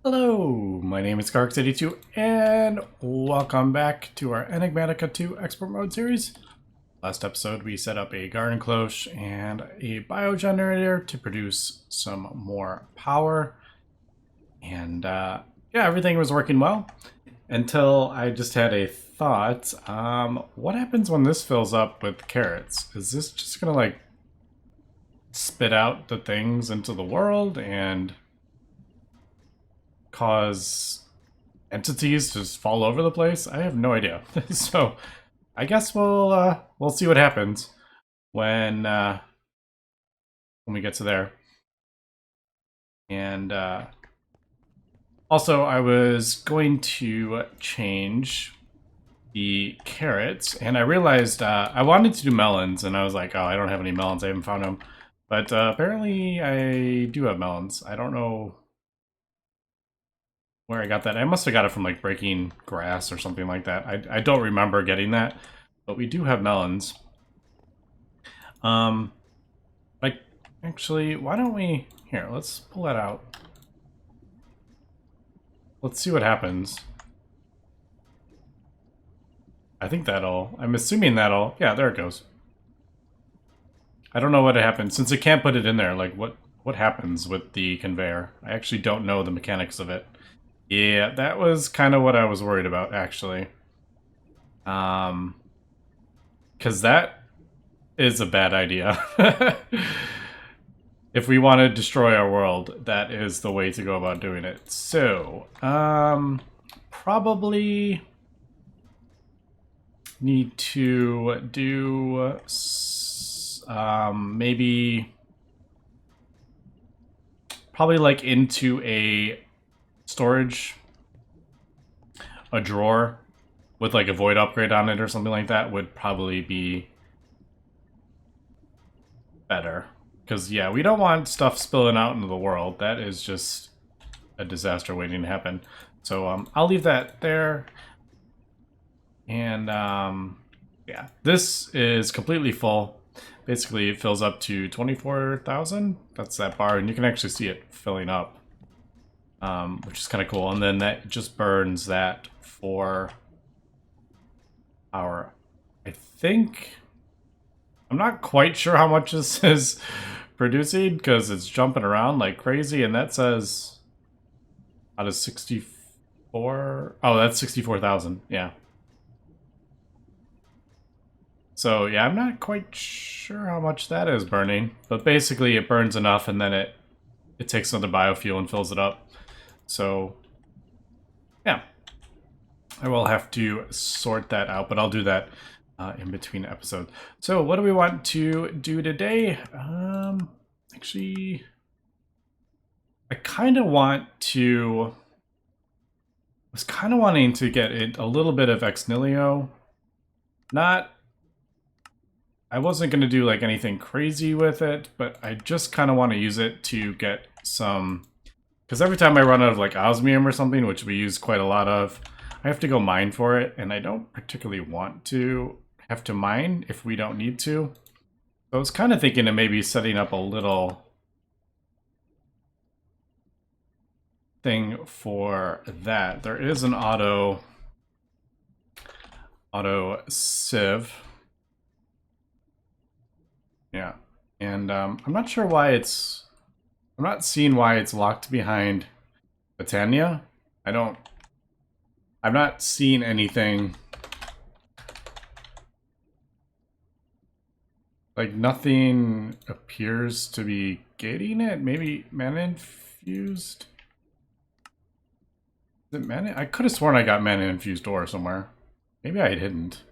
Hello, my name is Cark82 and welcome back to our Enigmatica 2 Expert Mode series. Last episode we set up a garden cloche and a biogenerator to produce some more power. And yeah, everything was working well until I just had a thought. What happens when this fills up with carrots? Is this just gonna like spit out the things into the world and cause entities just fall over the place? I have no idea. So I guess we'll see what happens when we get to there. And also I was going to change the carrots, and I realized I wanted to do melons, and I was like, oh, I don't have any melons. I haven't found them. But apparently I do have melons. I don't know where I got that. I must have got it from like breaking grass or something like that. I don't remember getting that, but we do have melons. Like, actually, why don't we... Here, let's pull that out. Let's see what happens. I think that'll... I'm assuming that'll... Yeah, there it goes. I don't know what happened. Since it can't put it in there, like, what happens with the conveyor? I actually don't know the mechanics of it. Yeah, that was kind of what I was worried about, actually. Because that is a bad idea. If we want to destroy our world, that is the way to go about doing it. So, probably need to do maybe probably like into a storage, a drawer with like a void upgrade on it or something like that would probably be better. Because, yeah, we don't want stuff spilling out into the world. That is just a disaster waiting to happen. So I'll leave that there. And yeah, this is completely full. Basically, it fills up to 24,000. That's that bar, and you can actually see it filling up, which is kind of cool. And then that just burns that for our, I think... I'm not quite sure how much this is producing because it's jumping around like crazy, and that says out of 64. Oh, that's 64,000. Yeah. So yeah, I'm not quite sure how much that is burning, but basically it burns enough, and then it takes another biofuel and fills it up. So yeah, I will have to sort that out, but I'll do that in between episodes. So what do we want to do today? Actually, I kind of want to... was kind of wanting to get it a little bit of ex nihilo. Not... I wasn't going to do like anything crazy with it, but I just kind of want to use it to get some... Because every time I run out of like osmium or something, which we use quite a lot of, I have to go mine for it, and I don't particularly want to have to mine if we don't need to. So I was kind of thinking of maybe setting up a little thing for that. There is an auto sieve. Yeah, and I'm not sure why it's... I'm not seeing why it's locked behind Botania. I'm not seeing anything... Like, nothing appears to be gating it. Maybe mana infused? Is it mana? I could have sworn I got mana infused ore somewhere. Maybe I didn't.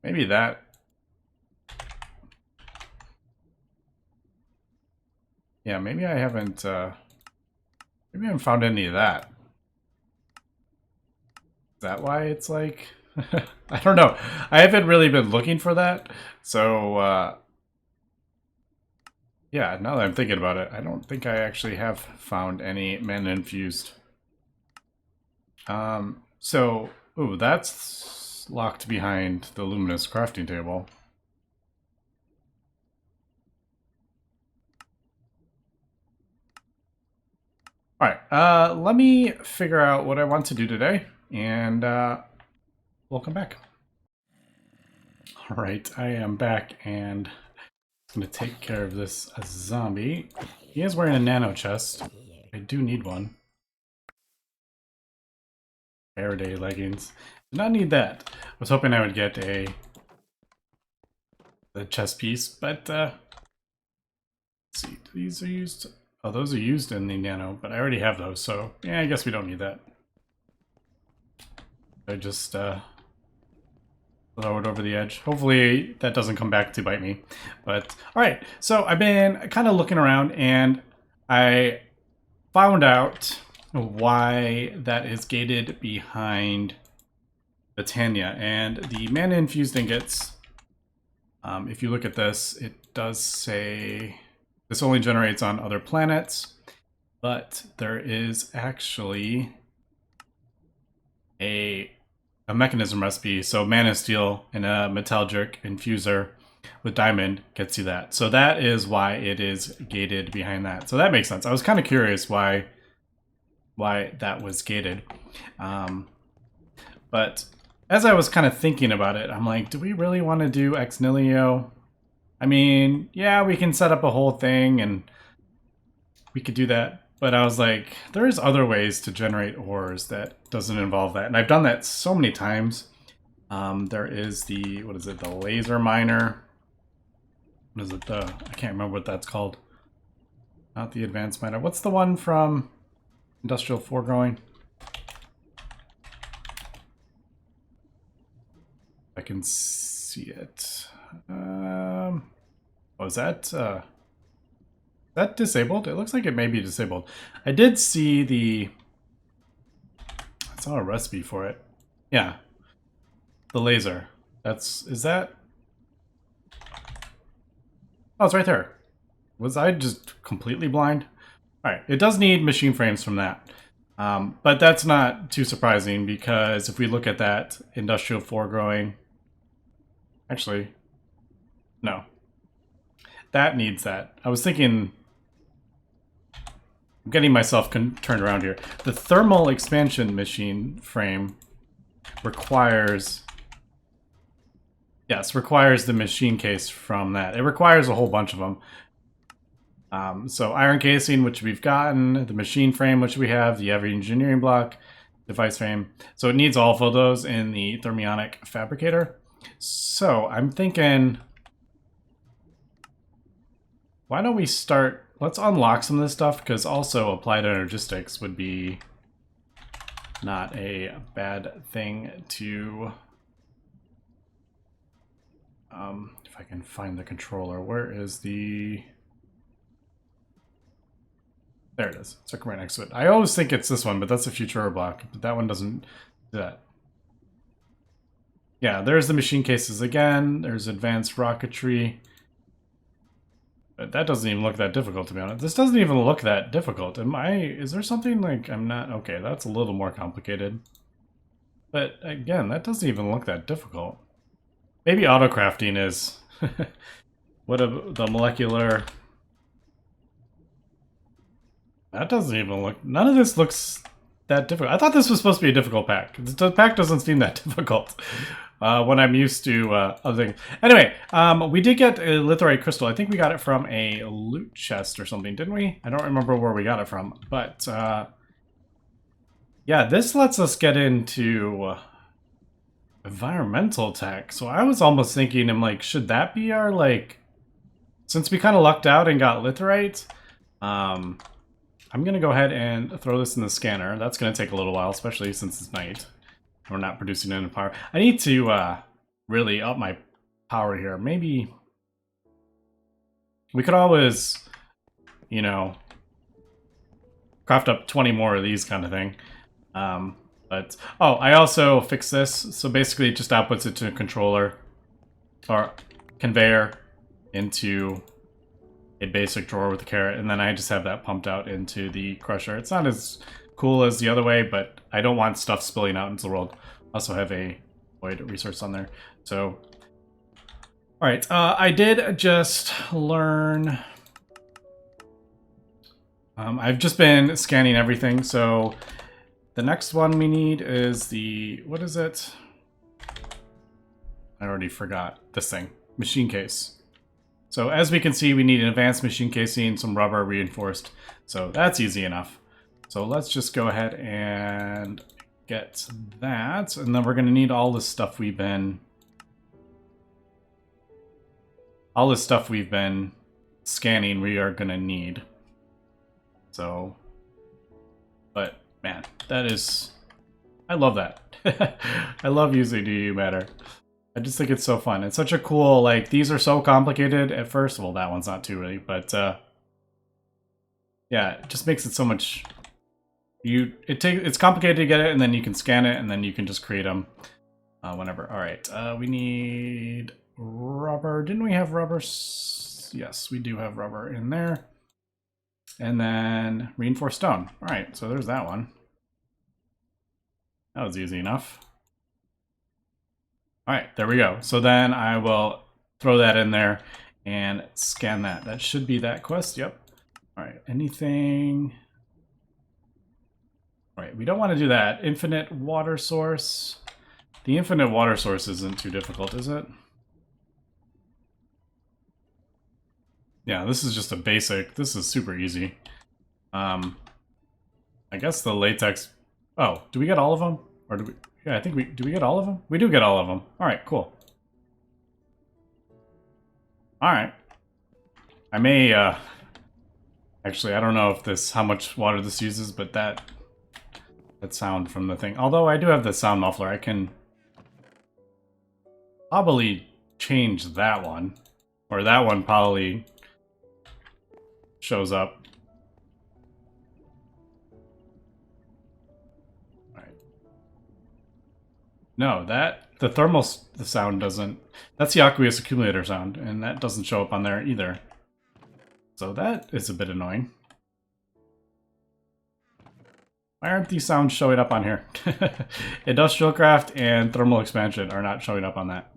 Maybe that... Yeah, maybe I haven't, maybe I haven't found any of that. Is that why it's like... I don't know. I haven't really been looking for that, so, yeah, now that I'm thinking about it, I don't think I actually have found any mana infused. So, ooh, that's locked behind the luminous crafting table. All right, let me figure out what I want to do today, and we'll come back. All right, I am back, and I'm going to take care of this zombie. He is wearing a nano chest. I do need one. Faraday leggings. Did not need that. I was hoping I would get the chest piece, but let's see. These are used. Oh, those are used in the nano, but I already have those, so yeah, I guess we don't need that. I just throw it over the edge. Hopefully that doesn't come back to bite me. But all right, so I've been kind of looking around, and I found out why that is gated behind the Tanya. And the mana infused ingots, if you look at this, it does say this only generates on other planets, but there is actually a mechanism recipe. So mana steel and a metallic infuser with diamond gets you that. So that is why it is gated behind that. So that makes sense. I was kind of curious why that was gated. But as I was kind of thinking about it, I'm like, do we really want to do ex nihilo? I mean, yeah, we can set up a whole thing and we could do that. But I was like, there's other ways to generate ores that doesn't involve that. And I've done that so many times. There is the, what is it, the laser miner. What is it, I can't remember what that's called. Not the advanced miner. What's the one from Industrial Foregoing? I can see it. Oh, is that disabled? It looks like it may be disabled. I did see I saw a recipe for it. Yeah. The laser. Is that? Oh, it's right there. Was I just completely blind? All right, it does need machine frames from that. But that's not too surprising because if we look at that industrial foregrowing, actually, no. That needs that. I was thinking, I'm getting myself turned around here. The thermal expansion machine frame requires, yes, requires the machine case from that. It requires a whole bunch of them. So iron casing, which we've gotten, the machine frame, which we have, the heavy engineering block, device frame. So it needs all of those in the thermionic fabricator. So I'm thinking, why don't we start, let's unlock some of this stuff, because also applied energistics would be not a bad thing to, if I can find the controller, where is the, there it is. It's like right next to it. I always think it's this one, but that's a Futura block. But that one doesn't do that. Yeah, there's the machine cases again. There's advanced rocketry. But that doesn't even look that difficult, to be honest. This doesn't even look that difficult. Is there something like, I'm not, okay, that's a little more complicated. But again, that doesn't even look that difficult. Maybe autocrafting is, the molecular, that doesn't even look, none of this looks that difficult. I thought this was supposed to be a difficult pack. The pack doesn't seem that difficult when I'm used to other things. Anyway, we did get a litherite crystal. I think we got it from a loot chest or something, didn't we? I don't remember where we got it from. But yeah, this lets us get into environmental tech. So I was almost thinking, I'm like, should that be our, like, since we kind of lucked out and got litherite, I'm going to go ahead and throw this in the scanner. That's going to take a little while, especially since it's night. We're not producing enough power. I need to really up my power here. Maybe we could always, you know, craft up 20 more of these kind of thing. But, oh, I also fixed this. So basically it just outputs it to a controller or conveyor into a basic drawer with a carrot, and then I just have that pumped out into the crusher. It's not as cool as the other way, but I don't want stuff spilling out into the world. Also have a void resource on there. So, all right, I did just learn I've just been scanning everything, so the next one we need is the, what is it? I already forgot this thing, machine case. So as we can see, we need an advanced machine casing, some rubber reinforced. So that's easy enough. So let's just go ahead and get that. And then we're going to need all this stuff we've been... all this stuff we've been scanning we are going to need. So... but, man, that is... I love that. I love using DU matter. I just think it's so fun. It's such a cool, like, these are so complicated at first. Well, that one's not too really, but yeah, it just makes it so much... it's complicated to get it, and then you can scan it, and then you can just create them whenever. All right, we need rubber. Didn't we have rubber? Yes, we do have rubber in there. And then reinforced stone. All right, so there's that one. That was easy enough. All right, there we go. So then I will throw that in there and scan that. That should be that quest. Yep. All right, anything... all right, we don't want to do that. Infinite water source. The infinite water source isn't too difficult, is it? Yeah, this is just a basic. This is super easy. I guess the latex... oh, do we get all of them? Or do we... yeah, I think we... do we get all of them? We do get all of them. All right, cool. All right. I may... actually, I don't know if this... how much water this uses, but that sound from the thing. Although I do have the sound muffler, I can probably change that one. Or that one probably shows up. No, the thermal sound doesn't... that's the aqueous accumulator sound, and that doesn't show up on there either. So that is a bit annoying. Why aren't these sounds showing up on here? Industrial craft and thermal expansion are not showing up on that.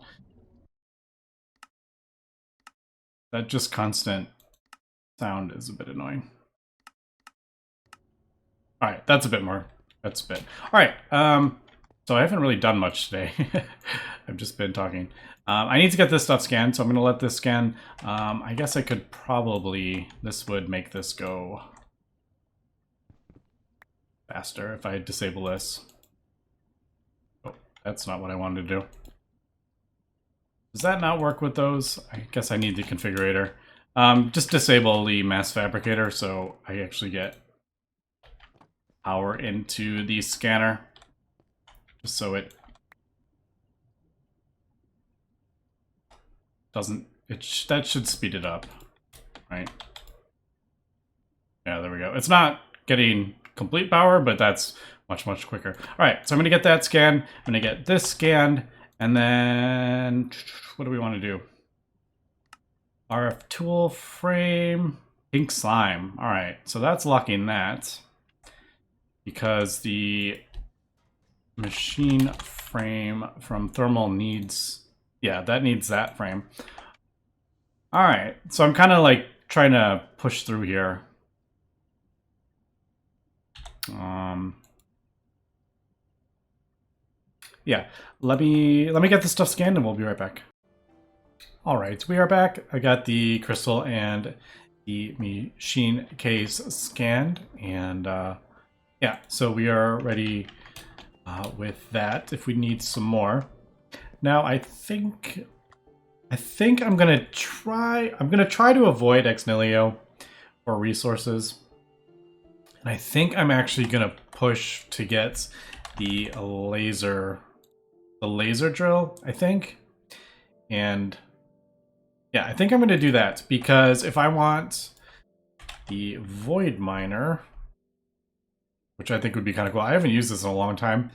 That just constant sound is a bit annoying. Alright, that's a bit more. That's a bit. Alright, so I haven't really done much today. I've just been talking. I need to get this stuff scanned, so I'm going to let this scan. I guess I could probably... this would make this go faster if I disable this. Oh, that's not what I wanted to do. Does that not work with those? I guess I need the configurator. Just disable the mass fabricator so I actually get power into the scanner. Just so it doesn't... that should speed it up, right? Yeah, there we go. It's not getting complete power, but that's much, much quicker. All right, so I'm gonna get that scanned. I'm gonna get this scanned, and then what do we want to do? RF tool frame, pink slime. All right, so that's locking that because the machine frame from thermal needs... yeah, that needs that frame. All right, so I'm kind of like trying to push through here. Yeah, let me get this stuff scanned and we'll be right back. All right, we are back. I got the crystal and the machine case scanned, and yeah, so we are ready with that if we need some more. Now I think I'm gonna try to avoid ex nihilo for resources. And I think I'm actually gonna push to get the laser drill, I think. And yeah, I think I'm gonna do that because if I want the void miner, which I think would be kind of cool. I haven't used this in a long time.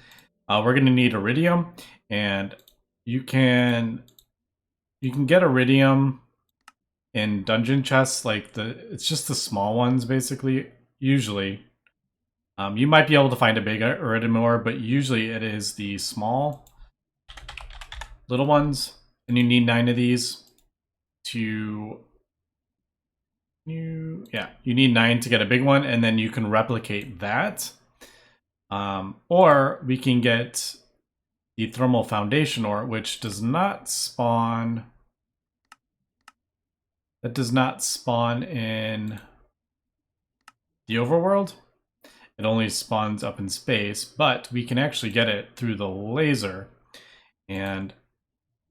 We're gonna need iridium, and you can get iridium in dungeon chests, like it's just the small ones basically. Usually, you might be able to find a big iridium ore, but usually it is the small little ones, and you need 9 of these to you need 9 to get a big one, and then you can replicate that. Or we can get the thermal foundation ore, which does not spawn. That does not spawn in the overworld. It only spawns up in space, but we can actually get it through the laser. And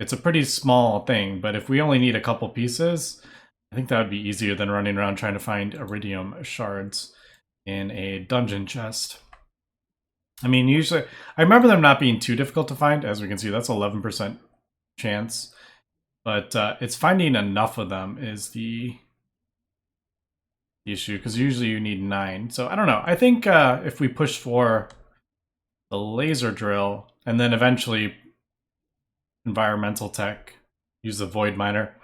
it's a pretty small thing, but if we only need a couple pieces, I think that would be easier than running around trying to find iridium shards in a dungeon chest. I mean, usually, I remember them not being too difficult to find. As we can see, that's 11% chance. But it's finding enough of them is the issue, because usually you need 9. So I don't know. I think if we push for the laser drill and then eventually environmental tech, use the void miner.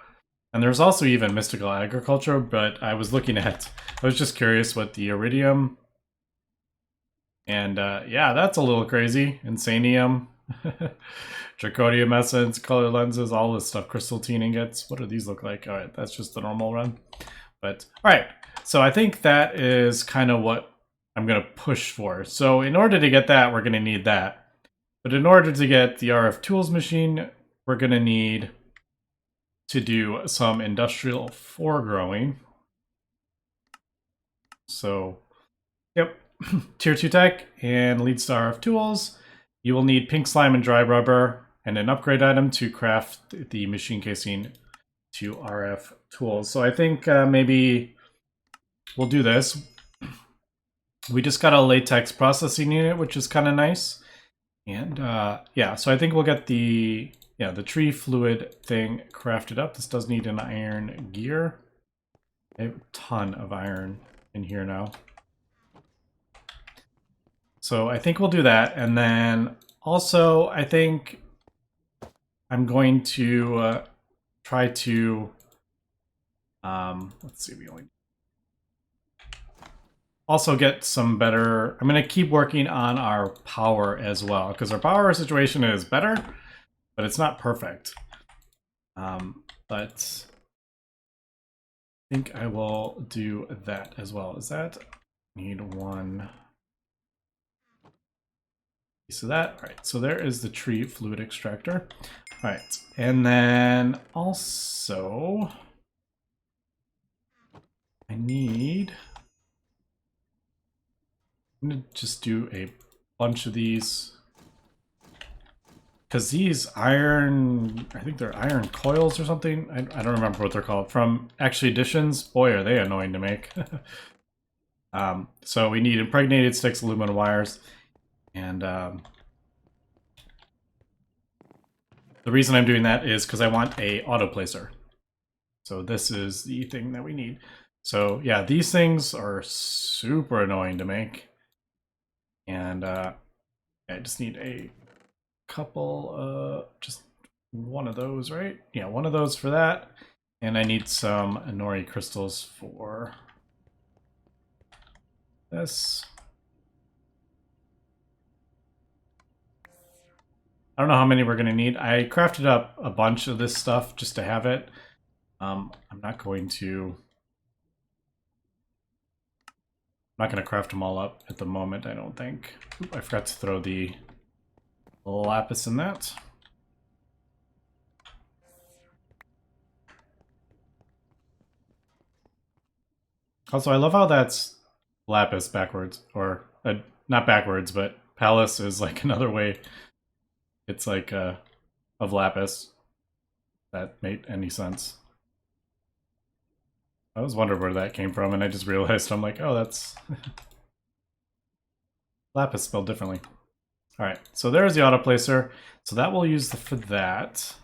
And there's also even mystical agriculture, but I was looking at, I was just curious what the iridium, and yeah, that's a little crazy. Insanium, draconium essence, color lenses, all this stuff, crystalline ingots. What do these look like? All right, that's just the normal run. But all right, so I think that is kind of what I'm going to push for. So in order to get that, we're going to need that. But in order to get the RF tools machine, we're going to need to do some industrial foregrowing. So, yep, tier 2 tech and leads to RF tools. You will need pink slime and dry rubber and an upgrade item to craft the machine casing to RF tools. So I think maybe we'll do this. We just got a latex processing unit, which is kind of nice. And yeah, so I think we'll get the tree fluid thing crafted up. This does need an iron gear. I have a ton of iron in here now. So I think we'll do that. And then also, I think I'm going to try to, let's see, we only also get some better, I'm going to keep working on our power as well, because our power situation is better, but it's not perfect. But I think I will do that as well. Is that, need one piece of that. All right, so there is the tree fluid extractor. All right, and then also I need, I'm gonna just do a bunch of these, because these iron, I think they're iron coils or something. I don't remember what they're called. From Actually Editions, boy, are they annoying to make. So we need impregnated sticks, aluminum wires, and the reason I'm doing that is because I want a auto placer. So this is the thing that we need. So yeah, these things are super annoying to make. And I just need a couple, just one of those, right? Yeah, one of those for that. And I need some Nori crystals for this. I don't know how many we're going to need. I crafted up a bunch of this stuff just to have it. I'm not going to craft them all up at the moment, I don't think. Oop, I forgot to throw the lapis in that. Also, I love how that's lapis backwards, or not backwards, but palace is like another way. It's like of lapis. That made any sense. I was wondering where that came from, and I just realized, I'm like, oh, that's lapis spelled differently. All right, so there's the auto placer. So that will use for that.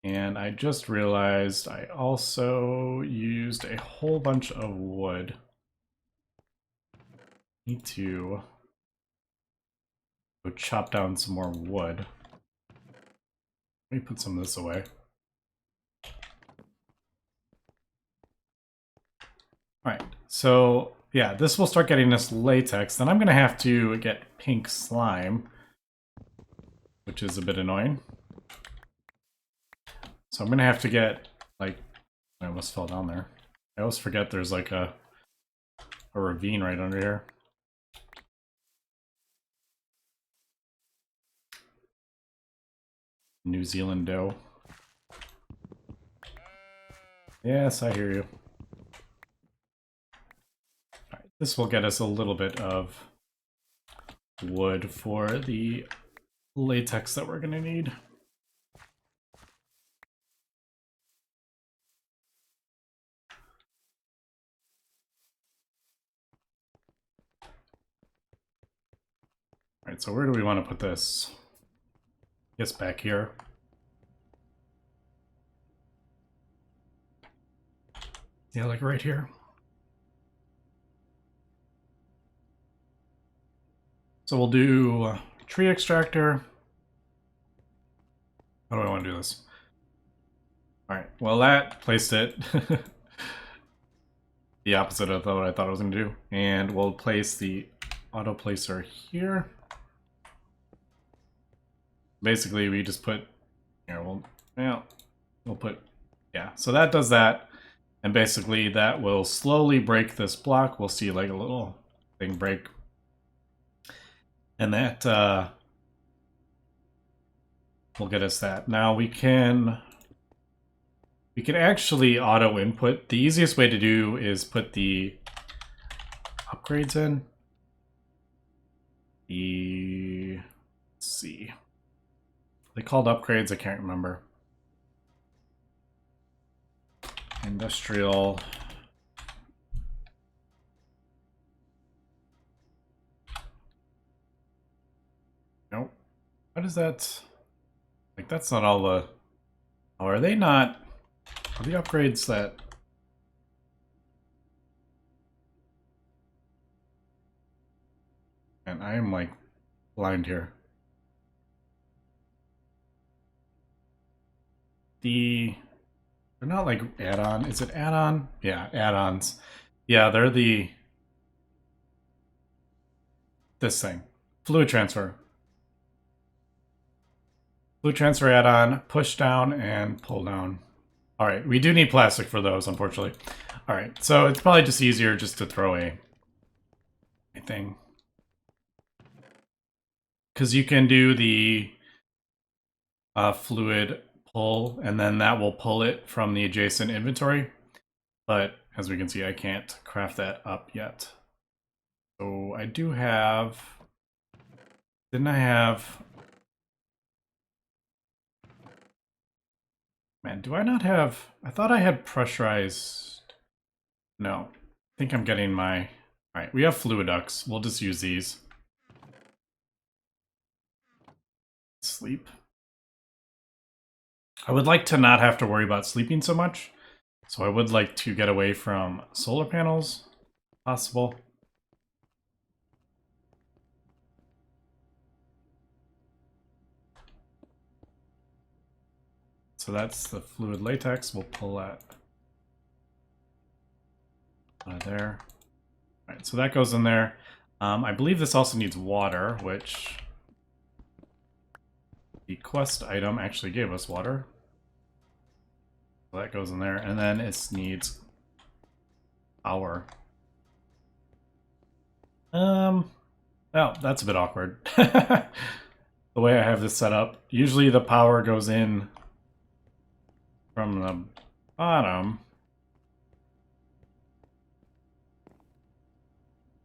And I just realized I also used a whole bunch of wood. Need to go chop down some more wood. Let me put some of this away. All right, so yeah, this will start getting us latex. Then I'm going to have to get pink slime, which is a bit annoying. So I'm going to have to get, like, I almost fell down there. I always forget there's like a ravine right under here. New Zealand doe. Yes, I hear you. Right, this will get us a little bit of wood for the latex that we're going to need. All right, so where do we want to put this? I guess back here. Yeah, like right here. So we'll do tree extractor. How do I want to do this? All right, well that placed it the opposite of what I thought I was going to do. And we'll place the auto placer here. Basically, we just put, here, we'll put, yeah, so that does that. And basically that will slowly break this block. We'll see like a little thing break. And that will get us that. Now we can actually auto input. The easiest way to do is put the upgrades in. Let's see. They called upgrades, I can't remember. Industrial. Nope. What is that? Like, that's not all the... Oh, are they not... Are the upgrades that... And I am, like, blind here. They're not, like, add-on. Is it add-on? Yeah, add-ons. Yeah, they're this thing. Fluid transfer. Fluid transfer add-on, push down, and pull down. Alright, we do need plastic for those, unfortunately. Alright, so it's probably just easier just to throw a thing. Because you can do the fluid pull, and then that will pull it from the adjacent inventory. But as we can see, I can't craft that up yet. So I do have... Didn't I have... Man, do I not have... I thought I had pressurized... No. I think I'm getting my... Alright, we have fluid ducts. We'll just use these. Sleep. I would like to not have to worry about sleeping so much. So I would like to get away from solar panels, if possible. So that's the fluid latex. We'll pull that out of there. All right, so that goes in there. I believe this also needs water, which the quest item actually gave us water. So that goes in there, and then it needs power. Oh, that's a bit awkward. The way I have this set up. Usually the power goes in from the bottom.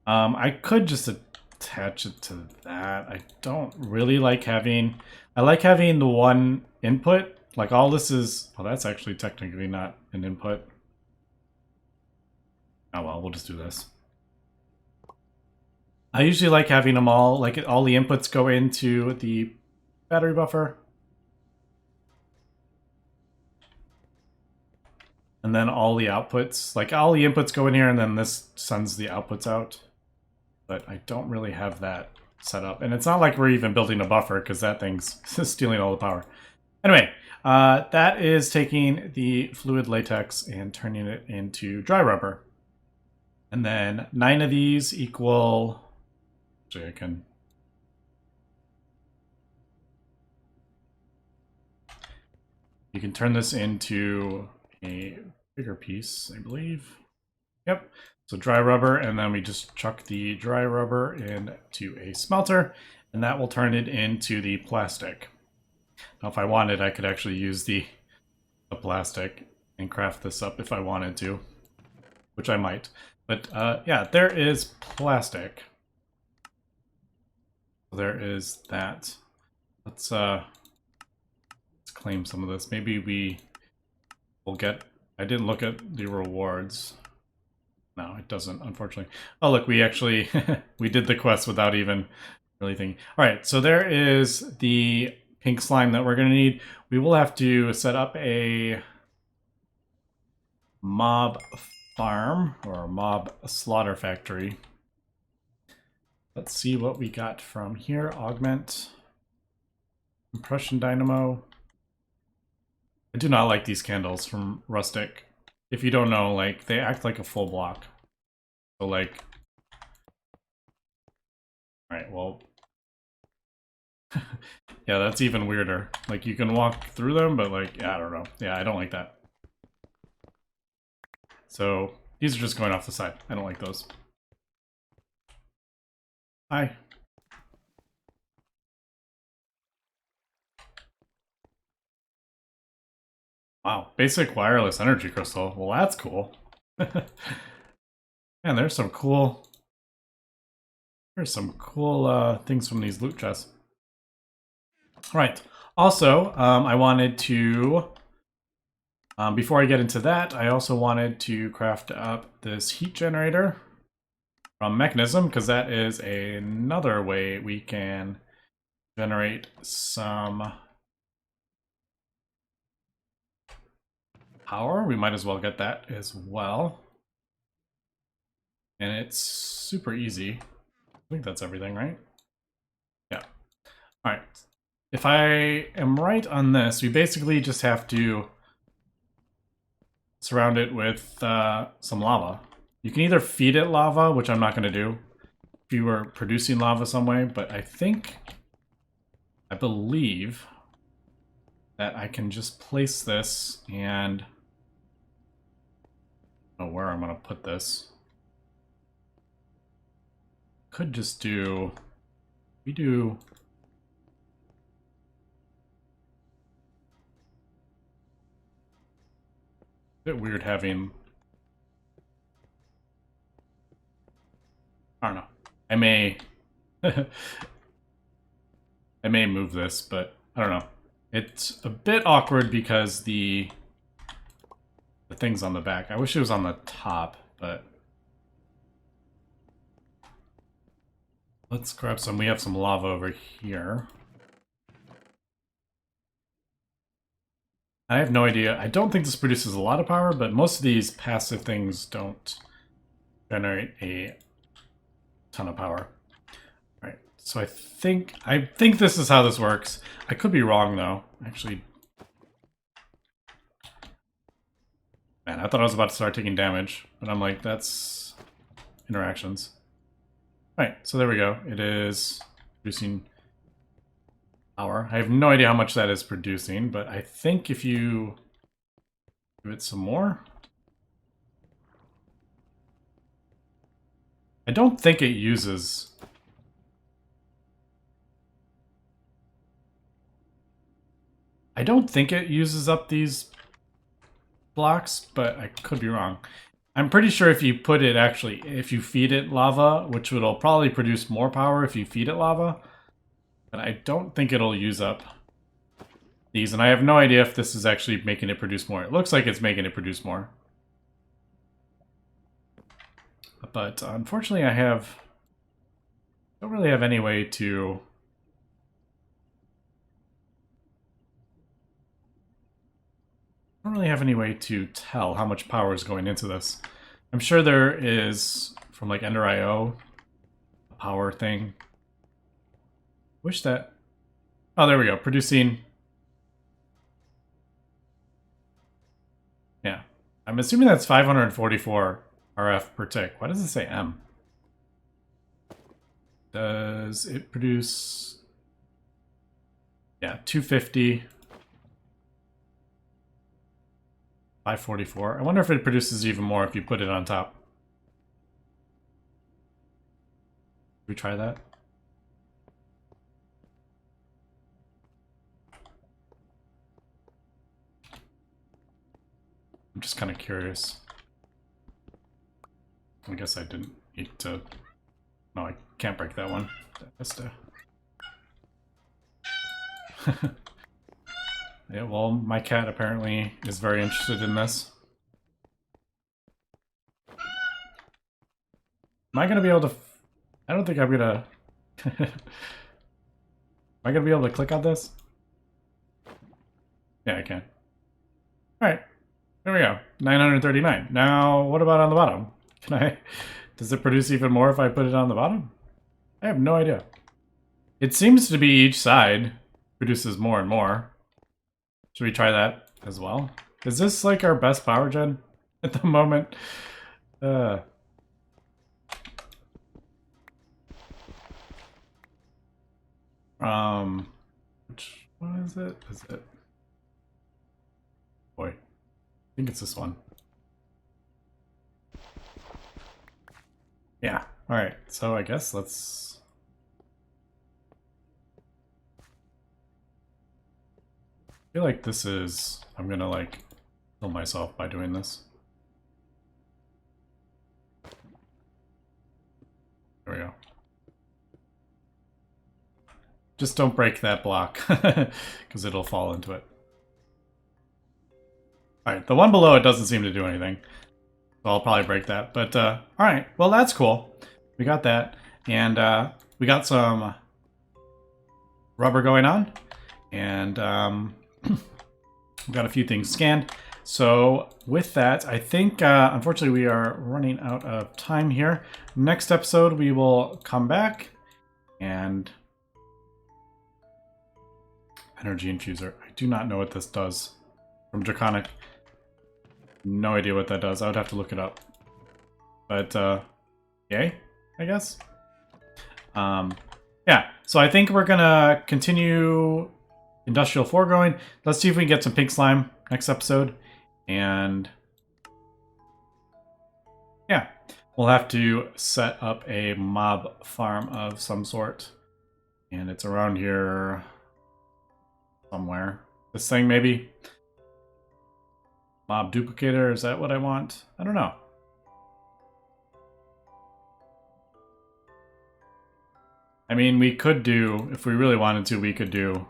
I could just attach it to that. I don't really like having... I like having the one input. Like all this is... Well, that's actually technically not an input. Oh well, we'll just do this. I usually like having them all, like all the inputs go into the battery buffer. And then all the outputs, like all the inputs go in here and then this sends the outputs out. But I don't really have that set up. And it's not like we're even building a buffer because that thing's stealing all the power. Anyway, that is taking the fluid latex and turning it into dry rubber. And then 9 of these equal... Actually, I can... You can turn this into a bigger piece, I believe. Yep. So dry rubber, and then we just chuck the dry rubber into a smelter, and that will turn it into the plastic. Now, if I wanted, I could actually use the plastic and craft this up if I wanted to, which I might. But yeah, there is plastic. There is that. Let's claim some of this. Maybe we will get. I didn't look at the rewards. No, it doesn't, unfortunately. Oh, look, we actually we did the quest without even really thinking. All right, so there is the pink slime that we're going to need. We will have to set up a mob farm or a mob slaughter factory. Let's see what we got from here. Augment. Compression dynamo. I do not like these candles from Rustic. If you don't know, like, they act like a full block. So, like... Alright, well... yeah, that's even weirder. Like, you can walk through them, but, like, yeah, I don't know. Yeah, I don't like that. So, these are just going off the side. I don't like those. Hi. Wow, basic wireless energy crystal. Well, that's cool. Man, there's some cool things from these loot chests. Right. Also, I wanted to, before I get into that, I also wanted to craft up this heat generator from Mechanism, because that is another way we can generate some power. We might as well get that as well. And it's super easy. I think that's everything, right? Yeah. All right. If I am right on this, we basically just have to surround it with some lava. You can either feed it lava, which I'm not going to do, if you were producing lava some way, but I believe that I can just place this and... I don't know where I'm going to put this. Could just do... We do... A bit weird having... I don't know. I may... I may move this, but I don't know. It's a bit awkward because the thing's on the back. I wish it was on the top, but... Let's grab some. We have some lava over here. I have no idea. I don't think this produces a lot of power, but most of these passive things don't generate a ton of power. All right, so I think this is how this works. I could be wrong though. Actually, man, I thought I was about to start taking damage, but I'm like, that's interactions. All right, so there we go. It is producing power. I have no idea how much that is producing, but I think if you give it some more... I don't think it uses... I don't think it uses up these blocks, but I could be wrong. I'm pretty sure if you put it actually, if you feed it lava, which will probably produce more power if you feed it lava, but I don't think it'll use up these, and I have no idea if this is actually making it produce more. It looks like it's making it produce more. But unfortunately don't really have any way to... I don't really have any way to tell how much power is going into this. I'm sure there is, from like Ender.io, a power thing. Wish that... Oh, there we go. Producing... Yeah. I'm assuming that's 544 RF per tick. Why does it say M? Does it produce... Yeah, 250... 544. I wonder if it produces even more if you put it on top. we try that? I'm just kind of curious. I guess I didn't need to... No, I can't break that one. That's to... Yeah, well, my cat apparently is very interested in this. Am I gonna be able to... I don't think I'm gonna... Am I gonna be able to click on this? Yeah, I can. Alright. There we go. 939. Now, what about on the bottom? Can I... Does it produce even more if I put it on the bottom? I have no idea. It seems to be each side produces more and more. Should we try that as well? Is this like our best power gen at the moment? Which one is it? Is it? Boy, I think it's this one. Yeah. All right. So I guess let's. I feel like this is. I'm gonna like kill myself by doing this. There we go. Just don't break that block, because it'll fall into it. Alright, the one below it doesn't seem to do anything. So I'll probably break that. But, alright, well that's cool. We got that. And we got some rubber going on. And we've got a few things scanned. So with that, I think, unfortunately, we are running out of time here. Next episode, we will come back and... Energy infuser. I do not know what this does. From Draconic. No idea what that does. I would have to look it up. But, yay, I guess. Yeah, so I think we're gonna continue Industrial Foregoing. Let's see if we can get some pink slime next episode. And yeah, we'll have to set up a mob farm of some sort. And it's around here somewhere. This thing, maybe? Mob duplicator, is that what I want? I don't know. I mean, we could do, if we really wanted to, we could do...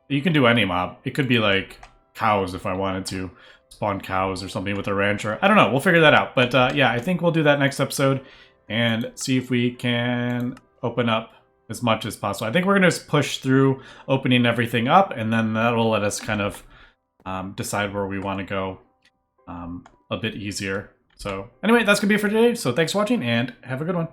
You can do any mob. It could be like cows if I wanted to. Spawn cows or something with a rancher. I don't know, we'll figure that out. But yeah, I think we'll do that next episode and see if we can open up as much as possible. I think we're going to push through opening everything up, and then that'll let us kind of decide where we want to go a bit easier. So anyway, that's going to be it for today. So thanks for watching, and have a good one.